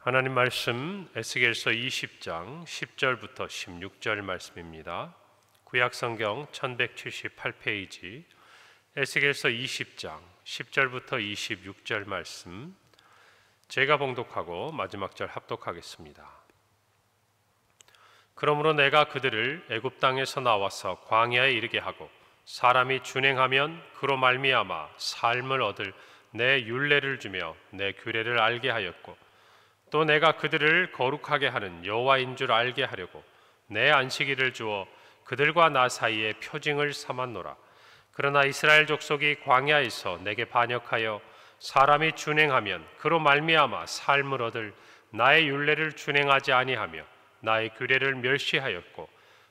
하나님 말씀 에스겔서 20장 10절부터 16절 말씀입니다. 구약성경 1178페이지 에스겔서 20장 10절부터 26절 말씀, 제가 봉독하고 마지막 절 합독하겠습니다. 그러므로 내가 그들을 애굽 땅에서 나와서 광야에 이르게 하고 사람이 준행하면 그로 말미암아 삶을 얻을 내 율례를 주며 내 규례를 알게 하였고, 또 내가 그들을 거룩하게 하는 여호와인 줄 알게 하려고 내 안식일을 주어 그들과 나 사이에 표징을 삼았노라. 그러나 이스라엘 족속이 광야에서 내게 반역하여 사람이 준행하면 그로 말미암아 삶을 얻을 나의 율례를 준행하지 아니하며 나의 규례를 멸시하였고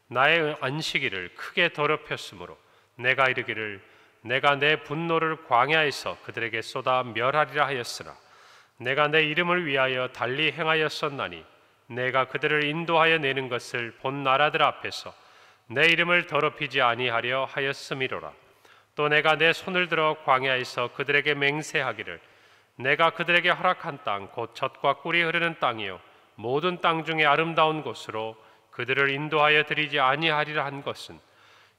나의 안식일을 크게 더럽혔으므로 내가 이르기를 내가 내 분노를 광야에서 그들에게 쏟아 멸하리라 하였으나 내가 내 이름을 위하여 달리 행하였었나니 내가 그들을 인도하여 내는 것을 본 나라들 앞에서 내 이름을 더럽히지 아니하려 하였음이로라. 또 내가 내 손을 들어 광야에서 그들에게 맹세하기를 내가 그들에게 허락한 땅 곧 젖과 꿀이 흐르는 땅이요 모든 땅 중에 아름다운 곳으로 그들을 인도하여 드리지 아니하리라 한 것은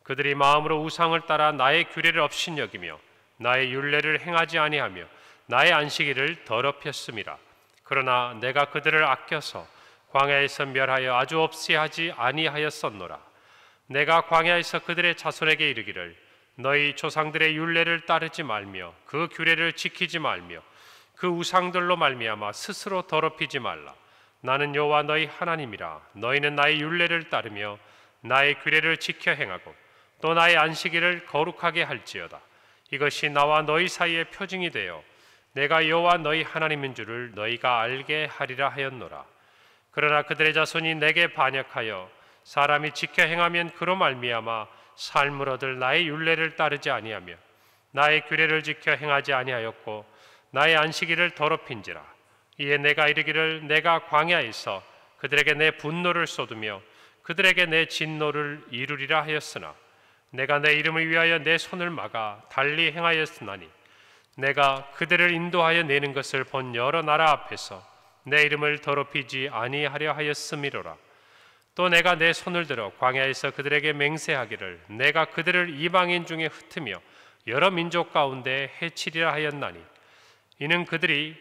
그들이 마음으로 우상을 따라 나의 규례를 업신여기며 나의 율례를 행하지 아니하며 나의 안식일을 더럽혔음이라. 그러나 내가 그들을 아껴서 광야에서 멸하여 아주 없이 하지 아니하였었노라. 내가 광야에서 그들의 자손에게 이르기를 너희 조상들의 율례를 따르지 말며 그 규례를 지키지 말며 그 우상들로 말미암아 스스로 더럽히지 말라. 나는 여호와 너희 하나님이라. 너희는 나의 율례를 따르며 나의 규례를 지켜 행하고 또 나의 안식일을 거룩하게 할지어다. 이것이 나와 너희 사이의 표징이 되어 내가 여호와 너희 하나님인 줄을 너희가 알게 하리라 하였노라. 그러나 그들의 자손이 내게 반역하여 사람이 지켜 행하면 그로 말미암아 삶을 얻을 나의 율례를 따르지 아니하며 나의 규례를 지켜 행하지 아니하였고 나의 안식일을 더럽힌지라. 이에 내가 이르기를 내가 광야에서 그들에게 내 분노를 쏟으며 그들에게 내 진노를 이루리라 하였으나 내가 내 이름을 위하여 내 손을 막아 달리 행하였으나니 내가 그들을 인도하여 내는 것을 본 여러 나라 앞에서 내 이름을 더럽히지 아니하려 하였음이로라. 또 내가 내 손을 들어 광야에서 그들에게 맹세하기를 내가 그들을 이방인 중에 흩으며 여러 민족 가운데 해치리라 하였나니 이는 그들이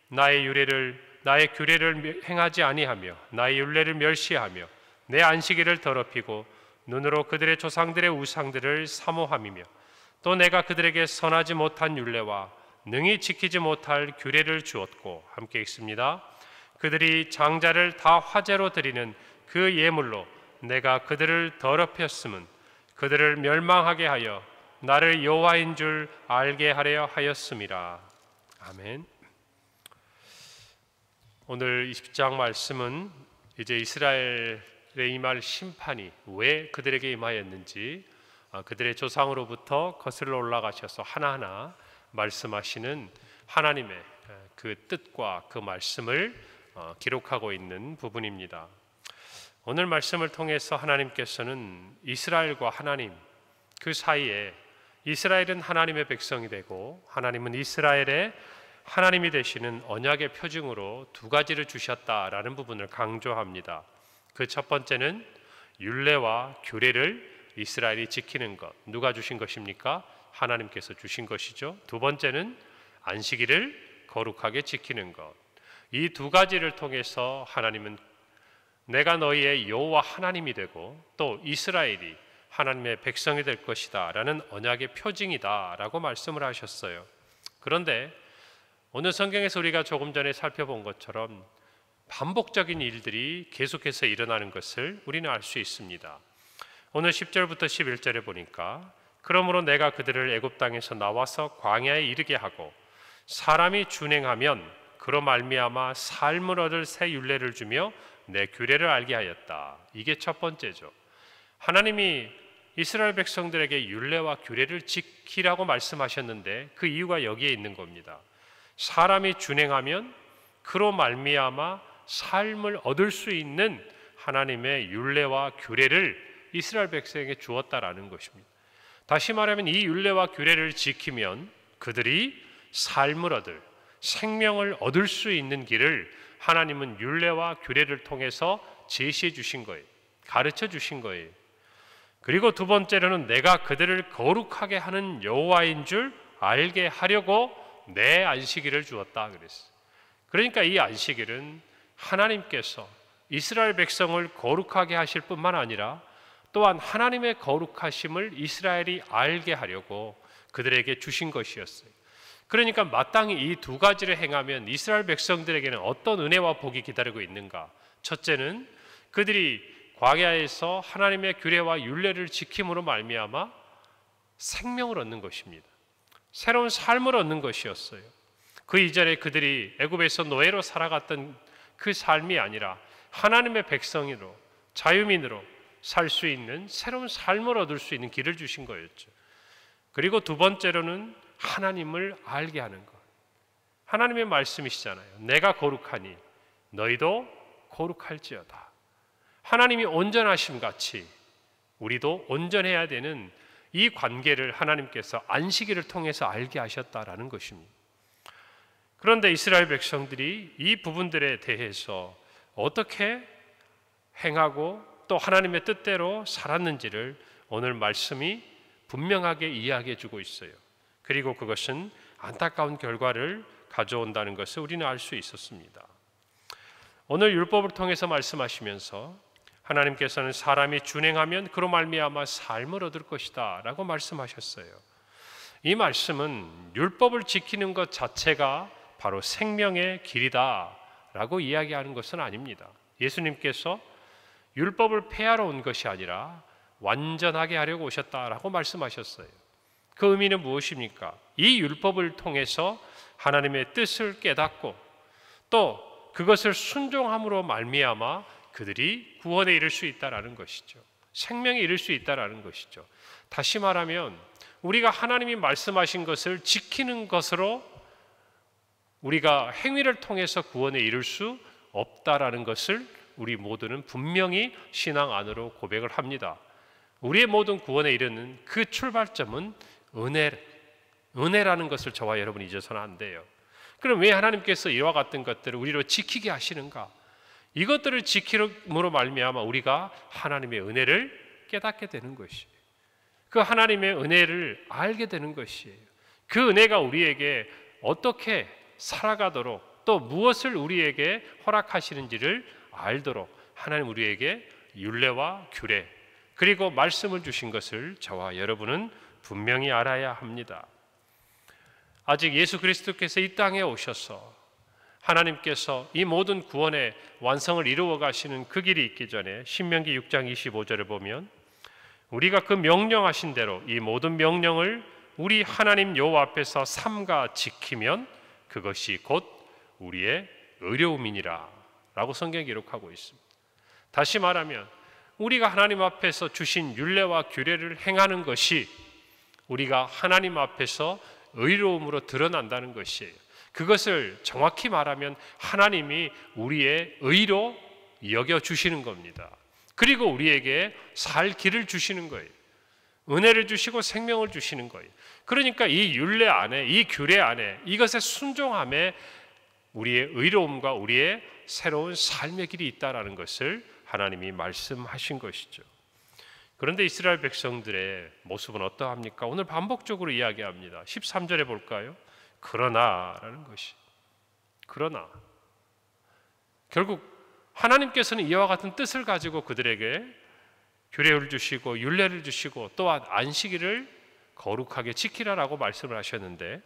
나의 규례를 행하지 아니하며 나의 율례를 멸시하며 내 안식일을 더럽히고 눈으로 그들의 조상들의 우상들을 사모함이며 또 내가 그들에게 선하지 못한 율례와 능히 지키지 못할 규례를 주었고, 함께 읽습니다. 그들이 장자를 다 화제로 드리는 그 예물로 내가 그들을 더럽혔음은 그들을 멸망하게 하여 나를 여호와인 줄 알게 하려 하였음이라. 아멘. 오늘 20장 말씀은 이제 이스라엘에 임할 심판이 왜 그들에게 임하였는지, 그들의 조상으로부터 거슬러 올라가셔서 하나하나 말씀하시는 하나님의 그 뜻과 그 말씀을 기록하고 있는 부분입니다. 오늘 말씀을 통해서 하나님께서는 이스라엘과 하나님 그 사이에 이스라엘은 하나님의 백성이 되고 하나님은 이스라엘의 하나님이 되시는 언약의 표징으로 두 가지를 주셨다라는 부분을 강조합니다. 그 첫 번째는 율례와 규례를 이스라엘이 지키는 것. 누가 주신 것입니까? 하나님께서 주신 것이죠. 두 번째는 안식일을 거룩하게 지키는 것. 이 두 가지를 통해서 하나님은 내가 너희의 여호와 하나님이 되고 또 이스라엘이 하나님의 백성이 될 것이다 라는 언약의 표징이다 라고 말씀을 하셨어요. 그런데 오늘 성경에서 우리가 조금 전에 살펴본 것처럼 반복적인 일들이 계속해서 일어나는 것을 우리는 알 수 있습니다. 오늘 10절부터 11절에 보니까 그러므로 내가 그들을 애굽 땅에서 나와서 광야에 이르게 하고 사람이 준행하면 그로 말미암아 삶을 얻을 새 율례를 주며 내 규례를 알게 하였다. 이게 첫 번째죠. 하나님이 이스라엘 백성들에게 율례와 규례를 지키라고 말씀하셨는데 그 이유가 여기에 있는 겁니다. 사람이 준행하면 그로 말미암아 삶을 얻을 수 있는 하나님의 율례와 규례를 이스라엘 백성에게 주었다라는 것입니다. 다시 말하면 이 율례와 규례를 지키면 그들이 삶을 얻을 생명을 얻을 수 있는 길을 하나님은 율례와 규례를 통해서 제시해 주신 거예요. 가르쳐 주신 거예요. 그리고 두 번째로는 내가 그들을 거룩하게 하는 여호와인 줄 알게 하려고 내 안식일을 주었다 그랬어요. 그러니까 이 안식일은 하나님께서 이스라엘 백성을 거룩하게 하실 뿐만 아니라 또한 하나님의 거룩하심을 이스라엘이 알게 하려고 그들에게 주신 것이었어요. 그러니까 마땅히 이 두 가지를 행하면 이스라엘 백성들에게는 어떤 은혜와 복이 기다리고 있는가? 첫째는 그들이 광야에서 하나님의 규례와 율례를 지킴으로 말미암아 생명을 얻는 것입니다. 새로운 삶을 얻는 것이었어요. 그 이전에 그들이 애굽에서 노예로 살아갔던 그 삶이 아니라 하나님의 백성으로 자유민으로 살 수 있는 새로운 삶을 얻을 수 있는 길을 주신 거였죠. 그리고 두 번째로는 하나님을 알게 하는 것. 하나님의 말씀이시잖아요. 내가 거룩하니 너희도 거룩할지어다. 하나님이 온전하심 같이 우리도 온전해야 되는 이 관계를 하나님께서 안식일을 통해서 알게 하셨다라는 것입니다. 그런데 이스라엘 백성들이 이 부분들에 대해서 어떻게 행하고 또 하나님의 뜻대로 살았는지를 오늘 말씀이 분명하게 이야기해 주고 있어요. 그리고 그것은 안타까운 결과를 가져온다는 것을 우리는 알 수 있었습니다. 오늘 율법을 통해서 말씀하시면서 하나님께서는 사람이 준행하면 그로 말미암아 삶을 얻을 것이다 라고 말씀하셨어요. 이 말씀은 율법을 지키는 것 자체가 바로 생명의 길이다 라고 이야기하는 것은 아닙니다. 예수님께서 율법을 폐하러 온 것이 아니라 완전하게 하려고 오셨다라고 말씀하셨어요. 그 의미는 무엇입니까? 이 율법을 통해서 하나님의 뜻을 깨닫고 또 그것을 순종함으로 말미암아 그들이 구원에 이를 수 있다라는 것이죠. 생명에 이를 수 있다라는 것이죠. 다시 말하면 우리가 하나님이 말씀하신 것을 지키는 것으로 우리가 행위를 통해서 구원에 이를 수 없다라는 것을 우리 모두는 분명히 신앙 안으로 고백을 합니다. 우리의 모든 구원에 이르는 그 출발점은 은혜라는 것을 저와 여러분이 잊어서는 안 돼요. 그럼 왜 하나님께서 이와 같은 것들을 우리로 지키게 하시는가? 이것들을 지킴으로 말미암아 우리가 하나님의 은혜를 깨닫게 되는 것이에요. 그 하나님의 은혜를 알게 되는 것이에요. 그 은혜가 우리에게 어떻게 살아가도록 또 무엇을 우리에게 허락하시는지를 알도록 하나님 우리에게 율례와 규례 그리고 말씀을 주신 것을 저와 여러분은 분명히 알아야 합니다. 아직 예수 그리스도께서 이 땅에 오셔서 하나님께서 이 모든 구원의 완성을 이루어 가시는 그 길이 있기 전에 신명기 6장 25절을 보면 우리가 그 명령하신 대로 이 모든 명령을 우리 하나님 여호와 앞에서 삼가 지키면 그것이 곧 우리의 의로움이니라 라고 성경이 기록하고 있습니다. 다시 말하면 우리가 하나님 앞에서 주신 율례와 규례를 행하는 것이 우리가 하나님 앞에서 의로움으로 드러난다는 것이에요. 그것을 정확히 말하면 하나님이 우리의 의로 여겨주시는 겁니다. 그리고 우리에게 살 길을 주시는 거예요. 은혜를 주시고 생명을 주시는 거예요. 그러니까 이 율례 안에 이 규례 안에 이것에 순종함에 우리의 의로움과 우리의 새로운 삶의 길이 있다라는 것을 하나님이 말씀하신 것이죠. 그런데 이스라엘 백성들의 모습은 어떠합니까? 오늘 반복적으로 이야기합니다. 13절에 볼까요? 그러나라는 것이 그러나 결국 하나님께서는 이와 같은 뜻을 가지고 그들에게 규례를 주시고 율례를 주시고 또한 안식일을 거룩하게 지키라라고 말씀을 하셨는데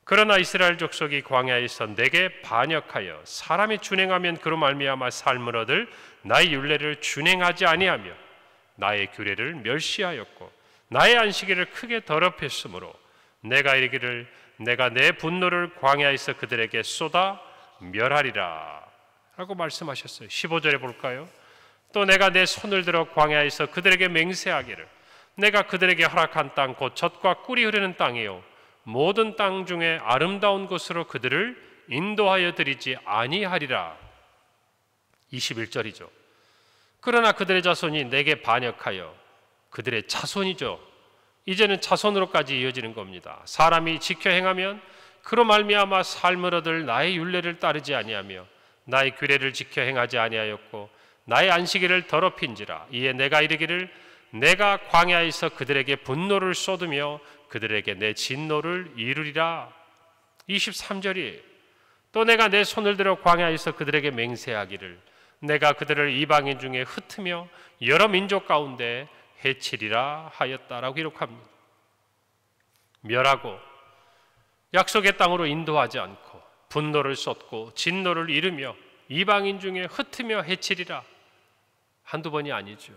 그러나 이스라엘 족속이 광야에서 내게 반역하여 사람이 준행하면 그로 말미암아 삶을 얻을 나의 율례를 준행하지 아니하며 나의 규례를 멸시하였고 나의 안식일을 크게 더럽혔으므로 내가 이르기를 내가 내 분노를 광야에서 그들에게 쏟아 멸하리라 라고 말씀하셨어요. 15절에 볼까요? 또 내가 내 손을 들어 광야에서 그들에게 맹세하기를 내가 그들에게 허락한 땅 곧 젖과 꿀이 흐르는 땅이요 모든 땅 중에 아름다운 곳으로 그들을 인도하여 드리지 아니하리라. 21절이죠. 그러나 그들의 자손이 내게 반역하여 그들의 자손이죠. 이제는 자손으로까지 이어지는 겁니다. 사람이 지켜 행하면 그로 말미암아 삶을 얻을 나의 율례를 따르지 아니하며 나의 규례를 지켜 행하지 아니하였고 나의 안식일을 더럽힌지라. 이에 내가 이르기를 내가 광야에서 그들에게 분노를 쏟으며 그들에게 내 진노를 이루리라. 23절이 또 내가 내 손을 들어 광야에서 그들에게 맹세하기를 내가 그들을 이방인 중에 흩으며 여러 민족 가운데 해치리라 하였다라고 기록합니다. 멸하고 약속의 땅으로 인도하지 않고 분노를 쏟고 진노를 이루며 이방인 중에 흩으며 해치리라. 한두 번이 아니죠.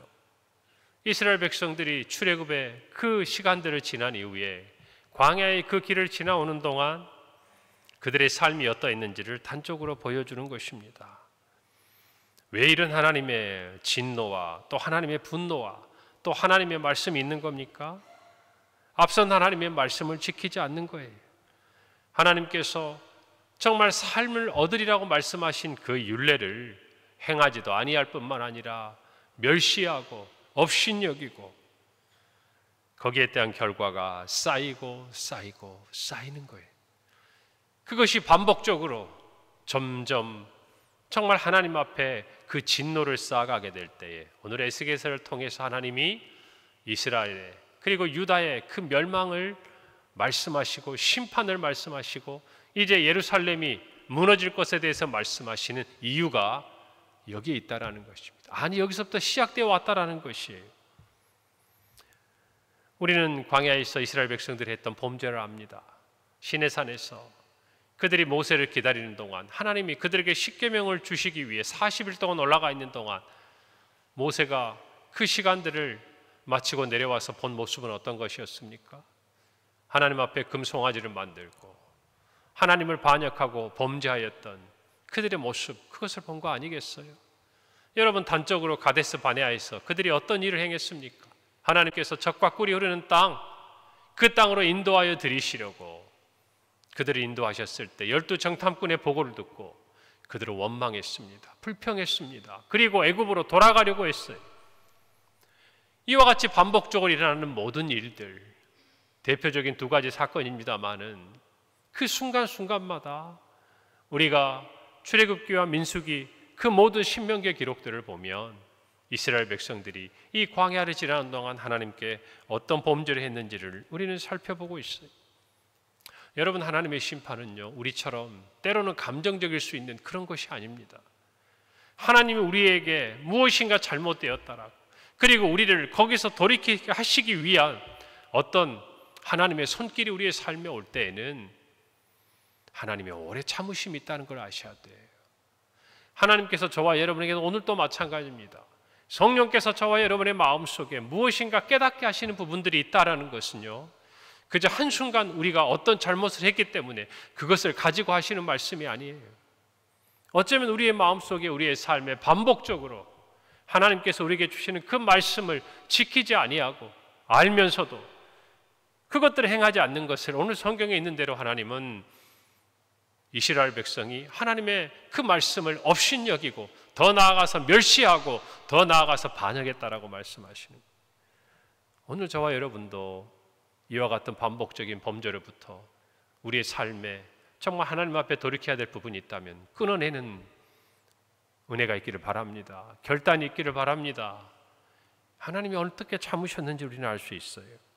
이스라엘 백성들이 출애굽의 그 시간들을 지난 이후에 광야의 그 길을 지나오는 동안 그들의 삶이 어떠했는지를 단적으로 보여주는 것입니다. 왜 이런 하나님의 진노와 또 하나님의 분노와 또 하나님의 말씀이 있는 겁니까? 앞선 하나님의 말씀을 지키지 않는 거예요. 하나님께서 정말 삶을 얻으리라고 말씀하신 그 율례를 행하지도 아니할 뿐만 아니라 멸시하고 업신여기고 거기에 대한 결과가 쌓이고 쌓이고 쌓이는 거예요. 그것이 반복적으로 점점 정말 하나님 앞에 그 진노를 쌓아가게 될 때에 오늘 에스겔서를 통해서 하나님이 이스라엘의 그리고 유다의 그 멸망을 말씀하시고 심판을 말씀하시고 이제 예루살렘이 무너질 것에 대해서 말씀하시는 이유가 여기에 있다라는 것입니다. 아니, 여기서부터 시작되어 왔다라는 것이에요. 우리는 광야에서 이스라엘 백성들이 했던 범죄를 압니다. 시내산에서 그들이 모세를 기다리는 동안 하나님이 그들에게 십계명을 주시기 위해 40일 동안 올라가 있는 동안 모세가 그 시간들을 마치고 내려와서 본 모습은 어떤 것이었습니까? 하나님 앞에 금송아지를 만들고 하나님을 반역하고 범죄하였던 그들의 모습, 그것을 본 거 아니겠어요? 여러분, 단적으로 가데스 바네아에서 그들이 어떤 일을 행했습니까? 하나님께서 젖과 꿀이 흐르는 땅, 그 땅으로 인도하여 들이시려고 그들을 인도하셨을 때 12 정탐꾼의 보고를 듣고 그들은 원망했습니다. 불평했습니다. 그리고 애굽으로 돌아가려고 했어요. 이와 같이 반복적으로 일어나는 모든 일들, 대표적인 두 가지 사건입니다마는 그 순간순간마다 우리가 출애굽기와 민수기 그 모든 신명기의 기록들을 보면 이스라엘 백성들이 이 광야를 지나는 동안 하나님께 어떤 범죄를 했는지를 우리는 살펴보고 있어요. 여러분, 하나님의 심판은요, 우리처럼 때로는 감정적일 수 있는 그런 것이 아닙니다. 하나님이 우리에게 무엇인가 잘못되었다라고, 그리고 우리를 거기서 돌이키게 하시기 위한 어떤 하나님의 손길이 우리의 삶에 올 때에는 하나님의 오래 참으심이 있다는 걸 아셔야 돼요. 하나님께서 저와 여러분에게 오늘도 마찬가지입니다. 성령께서 저와 여러분의 마음속에 무엇인가 깨닫게 하시는 부분들이 있다라는 것은요, 그저 한순간 우리가 어떤 잘못을 했기 때문에 그것을 가지고 하시는 말씀이 아니에요. 어쩌면 우리의 마음속에 우리의 삶에 반복적으로 하나님께서 우리에게 주시는 그 말씀을 지키지 아니하고 알면서도 그것들을 행하지 않는 것을 오늘 성경에 있는 대로 하나님은 이스라엘 백성이 하나님의 그 말씀을 업신여기고 더 나아가서 멸시하고 더 나아가서 반역했다라고 말씀하시는 거예요. 오늘 저와 여러분도 이와 같은 반복적인 범죄로부터 우리의 삶에 정말 하나님 앞에 돌이켜야 될 부분이 있다면 끊어내는 은혜가 있기를 바랍니다. 결단이 있기를 바랍니다. 하나님이 어떻게 참으셨는지 우리는 알 수 있어요.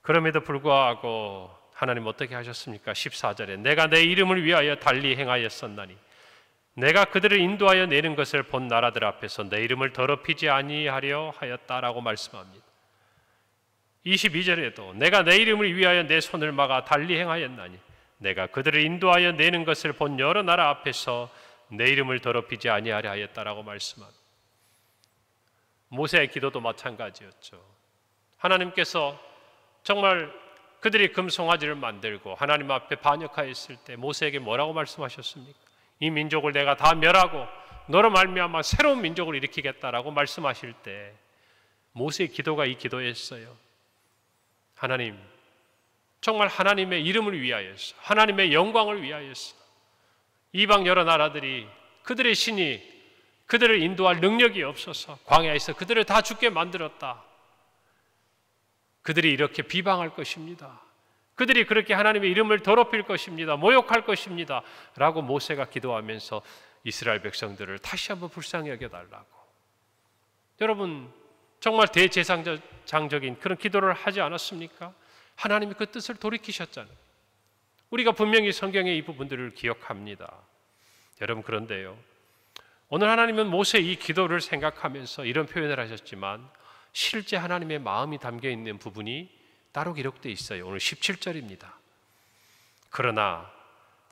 그럼에도 불구하고 하나님 어떻게 하셨습니까? 14절에 내가 내 이름을 위하여 달리 행하였었나니 내가 그들을 인도하여 내는 것을 본 나라들 앞에서 내 이름을 더럽히지 아니하려 하였다라고 말씀합니다. 22절에도 내가 내 이름을 위하여 내 손을 막아 달리 행하였나니 내가 그들을 인도하여 내는 것을 본 여러 나라 앞에서 내 이름을 더럽히지 아니하려 하였다라고 말씀합니다. 모세의 기도도 마찬가지였죠. 하나님께서 정말 그들이 금송아지를 만들고 하나님 앞에 반역하였을 때 모세에게 뭐라고 말씀하셨습니까? 이 민족을 내가 다 멸하고 너로 말미암아 새로운 민족을 일으키겠다라고 말씀하실 때 모세의 기도가 이 기도였어요. 하나님, 정말 하나님의 이름을 위하여서 하나님의 영광을 위하여서 이방 여러 나라들이 그들의 신이 그들을 인도할 능력이 없어서 광야에서 그들을 다 죽게 만들었다. 그들이 이렇게 비방할 것입니다. 그들이 그렇게 하나님의 이름을 더럽힐 것입니다. 모욕할 것입니다. 라고 모세가 기도하면서 이스라엘 백성들을 다시 한번 불쌍히 여겨달라고. 여러분, 정말 대제사장적인 그런 기도를 하지 않았습니까? 하나님이 그 뜻을 돌이키셨잖아요. 우리가 분명히 성경의 이 부분들을 기억합니다. 여러분, 그런데요, 오늘 하나님은 모세의 이 기도를 생각하면서 이런 표현을 하셨지만 실제 하나님의 마음이 담겨있는 부분이 따로 기록되어 있어요. 오늘 17절입니다. 그러나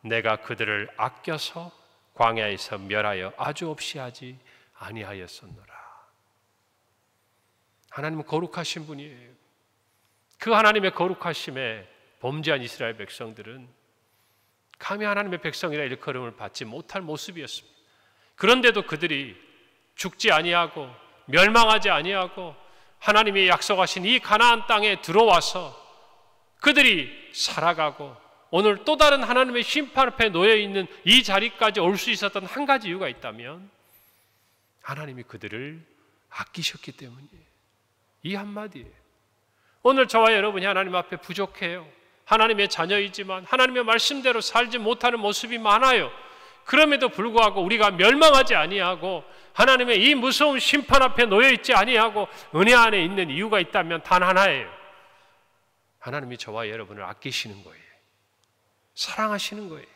내가 그들을 아껴서 광야에서 멸하여 아주 없이 하지 아니하였었노라. 하나님은 거룩하신 분이에요. 그 하나님의 거룩하심에 범죄한 이스라엘 백성들은 감히 하나님의 백성이라 일컬음을 받지 못할 모습이었습니다. 그런데도 그들이 죽지 아니하고 멸망하지 아니하고 하나님이 약속하신 이 가나안 땅에 들어와서 그들이 살아가고 오늘 또 다른 하나님의 심판 앞에 놓여있는 이 자리까지 올 수 있었던 한 가지 이유가 있다면 하나님이 그들을 아끼셨기 때문이에요. 이 한마디예요. 오늘 저와 여러분이 하나님 앞에 부족해요. 하나님의 자녀이지만 하나님의 말씀대로 살지 못하는 모습이 많아요. 그럼에도 불구하고 우리가 멸망하지 아니하고 하나님의 이 무서운 심판 앞에 놓여있지 아니하고 은혜 안에 있는 이유가 있다면 단 하나예요. 하나님이 저와 여러분을 아끼시는 거예요. 사랑하시는 거예요.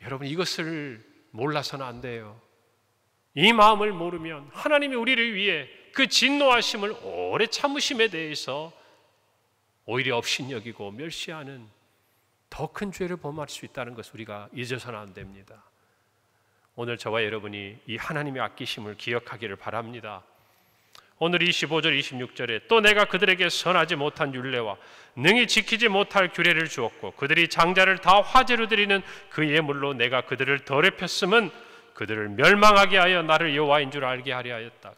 여러분, 이것을 몰라서는 안 돼요. 이 마음을 모르면 하나님이 우리를 위해 그 진노하심을 오래 참으심에 대해서 오히려 업신여기고 멸시하는 더 큰 죄를 범할 수 있다는 것을 우리가 잊어서는 안 됩니다. 오늘 저와 여러분이 이 하나님의 아끼심을 기억하기를 바랍니다. 오늘 25절 26절에 또 내가 그들에게 선하지 못한 율례와 능히 지키지 못할 규례를 주었고 그들이 장자를 다 화제로 드리는 그 예물로 내가 그들을 더럽혔음은 그들을 멸망하게 하여 나를 여호와인 줄 알게 하려 하였다.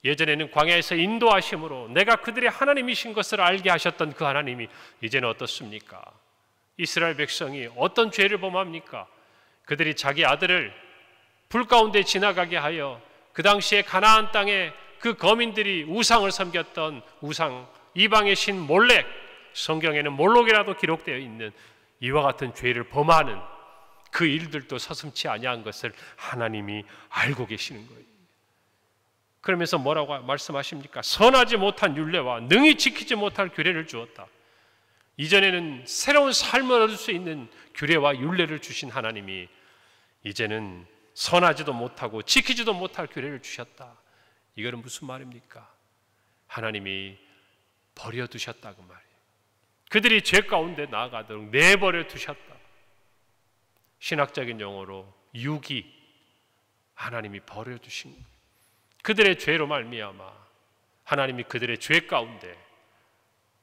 예전에는 광야에서 인도하심으로 내가 그들의 하나님이신 것을 알게 하셨던 그 하나님이 이제는 어떻습니까? 이스라엘 백성이 어떤 죄를 범합니까? 그들이 자기 아들을 불 가운데 지나가게 하여 그 당시에 가나안 땅에 그 거민들이 우상을 섬겼던 우상 이방의 신 몰렉, 성경에는 몰록이라도 기록되어 있는 이와 같은 죄를 범하는 그 일들도 서슴지 아니한 것을 하나님이 알고 계시는 거예요. 그러면서 뭐라고 말씀하십니까? 선하지 못한 율례와 능히 지키지 못할 규례를 주었다. 이전에는 새로운 삶을 얻을 수 있는 규례와 율례를 주신 하나님이 이제는 선하지도 못하고 지키지도 못할 규례를 주셨다. 이거는 무슨 말입니까? 하나님이 버려두셨다고 말이에요. 그들이 죄 가운데 나아가도록 내버려 두셨다. 신학적인 용어로 유기, 하나님이 버려두신 거예요. 그들의 죄로 말미암아 하나님이 그들의 죄 가운데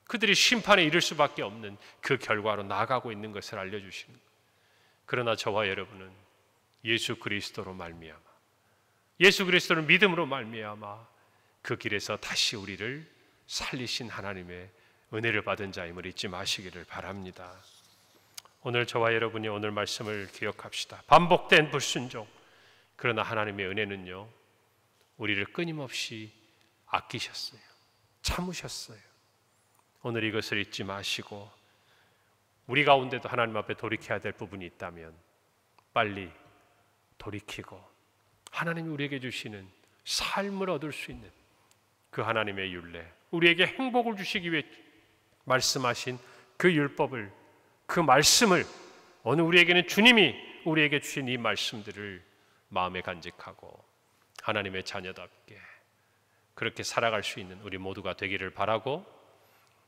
그들이 심판에 이를 수밖에 없는 그 결과로 나아가고 있는 것을 알려주시는 거예요. 그러나 저와 여러분은 예수 그리스도로 말미암아 예수 그리스도를 믿음으로 말미암아 그 길에서 다시 우리를 살리신 하나님의 은혜를 받은 자임을 잊지 마시기를 바랍니다. 오늘 저와 여러분이 오늘 말씀을 기억합시다. 반복된 불순종, 그러나 하나님의 은혜는요 우리를 끊임없이 아끼셨어요. 참으셨어요. 오늘 이것을 잊지 마시고 우리 가운데도 하나님 앞에 돌이켜야 될 부분이 있다면 빨리 돌이키고 하나님이 우리에게 주시는 삶을 얻을 수 있는 그 하나님의 율례, 우리에게 행복을 주시기 위해 말씀하신 그 율법을, 그 말씀을, 오늘 우리에게는 주님이 우리에게 주신 이 말씀들을 마음에 간직하고 하나님의 자녀답게 그렇게 살아갈 수 있는 우리 모두가 되기를 바라고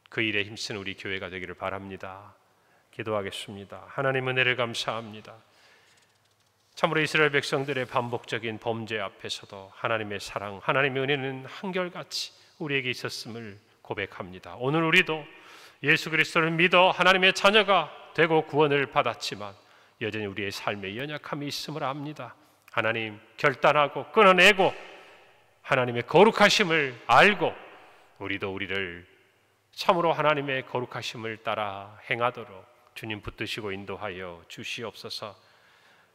그 일에 힘쓰는 우리 교회가 되기를 바랍니다. 기도하겠습니다. 하나님 은혜를 감사합니다. 참으로 이스라엘 백성들의 반복적인 범죄 앞에서도 하나님의 사랑, 하나님의 은혜는 한결같이 우리에게 있었음을 고백합니다. 오늘 우리도 예수 그리스도를 믿어 하나님의 자녀가 되고 구원을 받았지만 여전히 우리의 삶에 연약함이 있음을 압니다. 하나님 결단하고 끊어내고 하나님의 거룩하심을 알고 우리도 우리를 참으로 하나님의 거룩하심을 따라 행하도록 주님 붙드시고 인도하여 주시옵소서.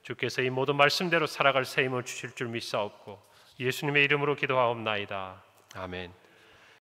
주께서 이 모든 말씀대로 살아갈 새 힘을 주실 줄 믿사옵고 예수님의 이름으로 기도하옵나이다. 아멘.